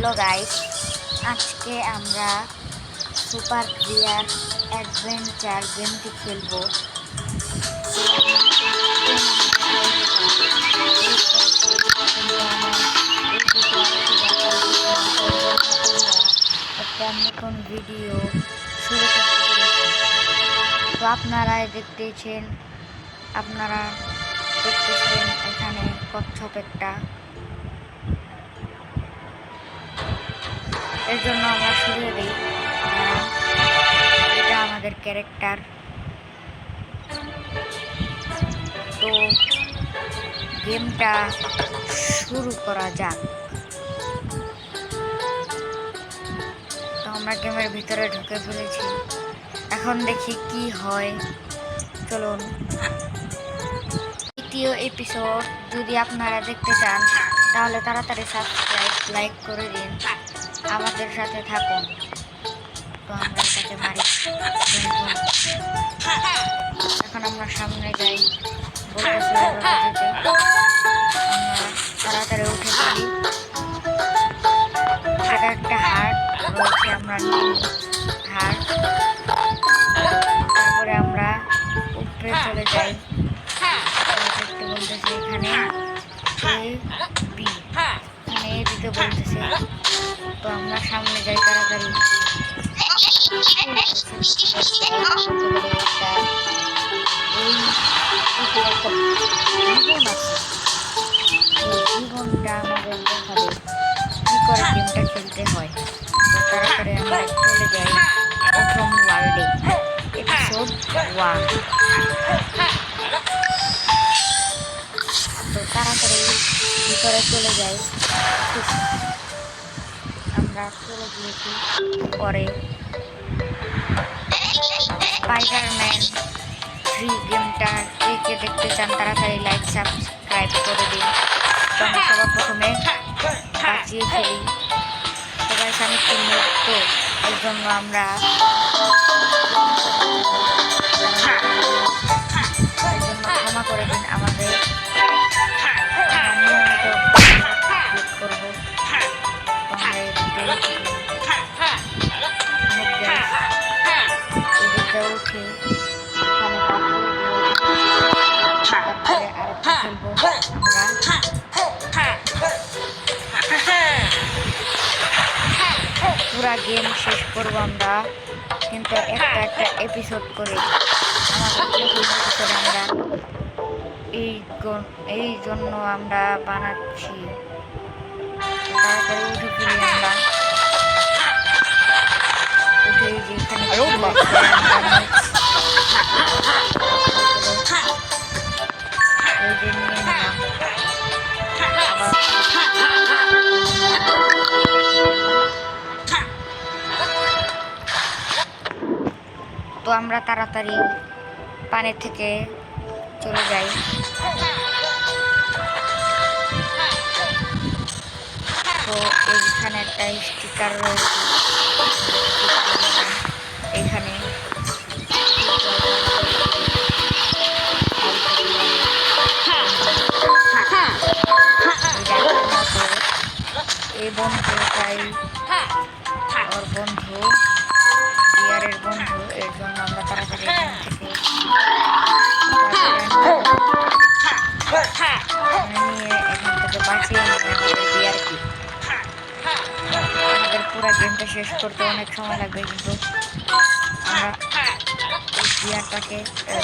Hello guys, আজকে আমরা super ক্রিয়ার অ্যাডভেঞ্চার গেমটি খেলবো। একটা নতুন ভিডিও শুরু করতে চলেছি। তো আপনারা দেখতেছেন এখানে কচ্ছপ একটা। এর জন্য আমরা শুরু দিই। এটা আমাদের ক্যারেক্টার। তো গেমটা শুরু করা যাক। তো আমরা গেমের ভিতরে ঢুকে ফেলেছি। এখন দেখি কি হয়। চলুন, দ্বিতীয় এপিসোড যদি আপনারা দেখতে চান তাহলে তাড়াতাড়ি সাবস্ক্রাইব লাইক করে দিন, আমাদের সাথে থাকুন। তো আমরা এটাকে মারি। এখন আমরা সামনে যাই, বলতেছি আমরা তাড়াতাড়ি উঠে পড়ি। সেটা একটা হার্ট রয়েছে, আমরা হার্ট। তারপরে আমরা উপরে চলে যাই। দেখতে বলতেছে এখানে এ বি, এখানে এ দিতে বলতেছে। তো আমরা সামনে যাই তাড়াতাড়ি। জীবনটা আমাদের দেখাবে কি করে গেমটা খেলতে হয়। তো তাড়াতাড়ি আমরা চলে যাই প্রথম ওয়ার্ল্ডে, এপিসোড 1। তো তাড়াতাড়ি ভিতরে চলে যাই। আমরা চলে গিয়েছি। পরে স্পাইডারম্যান 3 গেমটা কে দেখতে চান তাড়াতাড়ি লাইক সাবস্ক্রাইব করে দিন। তো আমরা সবার প্রথমে বাঁচিয়ে ফেলি। সবাই এখানে মুক্ত, এর জন্য আমরা ক্ষমা করে দিন। আমাদের নিয়মিত করবো। উঠে পুরা গেম শেষ করবো আমরা, কিন্তু একটা এপিসোড করে। আমরা এই জন্য আমরা বানাচ্ছি। তাড়াতাড়ি উঠে ফেলি। আমরা উঠে যেখানে তো আমরা তাড়াতাড়ি পানি থেকে চলে যাই। তো এইখানে একটা স্টিকার রয়েছে, এখানে এই বন্ধুটাই ওর বন্ধু, বিয়ারের বন্ধু। এর জন্য আমরা তাড়াতাড়ি এখান থেকে নিয়ে এখান থেকে বাঁচিয়ে নিয়ে আমাদের বিয়ারকে। আমাদের পুরো গেমটা শেষ করতে অনেক সময় লাগবে, কিন্তু আমরা এই বিয়ারটাকে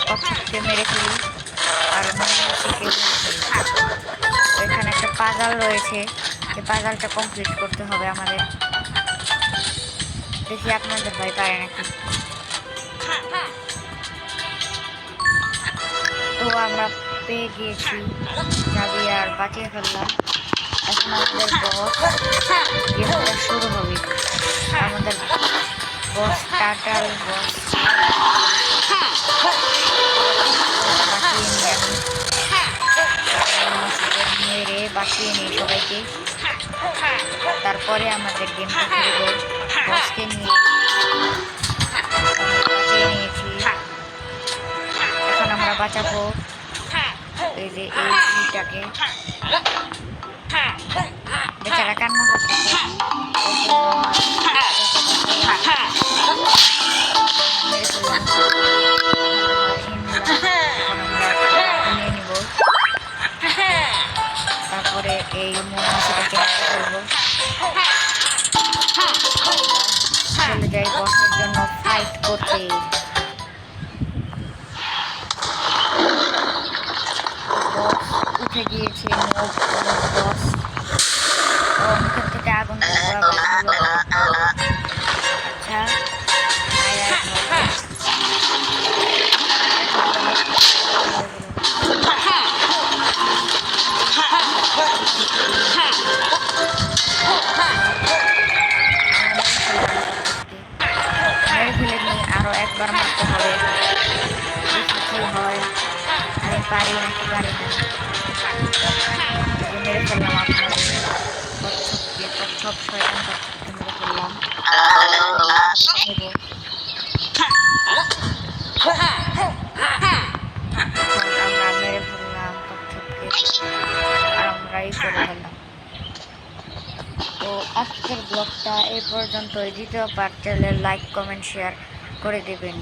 কচ্ছপকে মেরে ফেলি। আর এখানে একটা পাজাল রয়েছে, এই পাজালটা কমপ্লিট করতে হবে আমাদের। দেখি আপনাদের ভাই পারে নাকি। তো আমরা পেয়ে গিয়েছি চাবি আর বাঁচিয়ে ফেললাম। এখন আমাদের গেমটা শুরু হবে। আমাদের বস টার্টল বস মেরে বাঁচিয়ে নিই সবাইকে। তারপরে আমাদের গেমটা খেলবো। বসকে নিয়ে বাঁচিয়ে নিয়েছি। এখন আমরা বাঁচাবো এই যে এই ট্রিটাকে। বেচারা কান্না করতেছে। পারি নাকি পারি না। মেরে ফেললাম আপনাদের কচ্ছপকে, কচ্ছপ শয়তান কচ্ছপকে মেরে ফেললাম। আমরা মেরে ফেললাম কচ্ছপকে আর আমরাই করে ফেললাম। তো আজকের ব্লগটা এই পর্যন্তই। দ্বিতীয় পার্ট চাইলে লাইক কমেন্ট শেয়ার করে দেবেন।